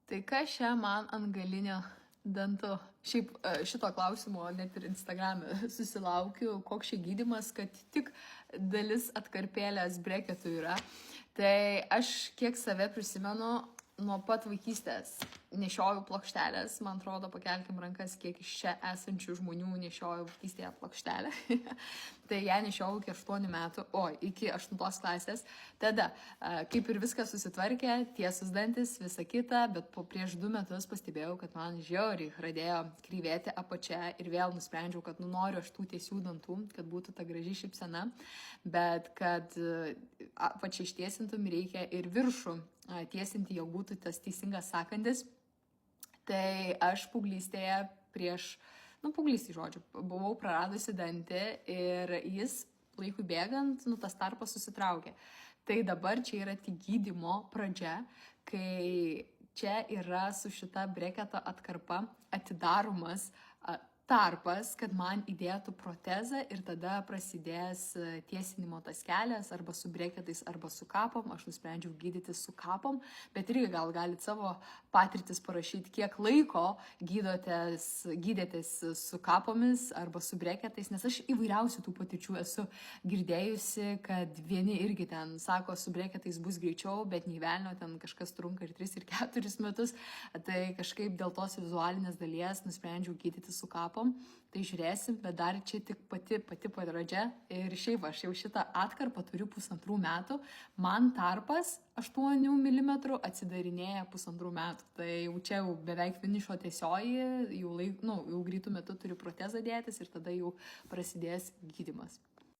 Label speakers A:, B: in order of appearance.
A: Tai kas čia man ant galinio dantų? Šiaip šito klausimo net ir Instagram'e susilaukiu, koks čia gydymas, kad tik dalis atkarpėlės breketų yra. Tai aš kiek save prisimenu, nuo pat vaikystės nešioju plokštelės, man atrodo, pakelkim rankas, kiek iš čia esančių žmonių nešioju vaikystėje plokštelę. Tai ją nešiojau iki 8 klasės. Tada, kaip ir viskas susitvarkė, tiesus dantis, visa kita, bet prieš 2 metus pastebėjau, kad man žiauriai pradėjo kryvėti apačia ir vėl nusprendžiau, kad noriu aš tų tiesių dantų, kad būtų ta graži šypsena, bet kad apačia ištiesintum reikia ir viršų tiesinti, jog būtų tas teisingas sakantis. Tai aš paauglystėje paauglystėje žodžiu, buvau praradusi dantį ir jis laikui bėgant, tas tarpas susitraukė. Tai dabar čia yra tik gydymo pradžia, kai čia yra su šita breketo atkarpa atidaromas tarpas, kad man įdėtų protezą ir tada prasidės tiesinimo tas kelias arba su breketais, arba su kapom. Aš nusprendžiau gydytis su kapom, bet irgi gal galit savo patirtis parašyti, kiek laiko gydėtės su kapomis arba su breketais, nes aš įvairiausių tų patirčių esu girdėjusi, kad vieni irgi ten sako, su breketais bus greičiau, bet nei velnio ten kažkas trunka ir 3 ir 4 metus, tai kažkaip dėl tos vizualinės dalies nusprendžiau gydytis su kapom. Tai žiūrėsim, bet dar čia tik pati pradžia ir šiaip aš jau šitą atkarpą turiu 1,5 metų, man tarpas 8 mm atsidarinėja 1,5 metų, tai jau čia jau beveik finišo tiesioji, jau greitų metų turiu protezą dėtis ir tada jau prasidės gydymas.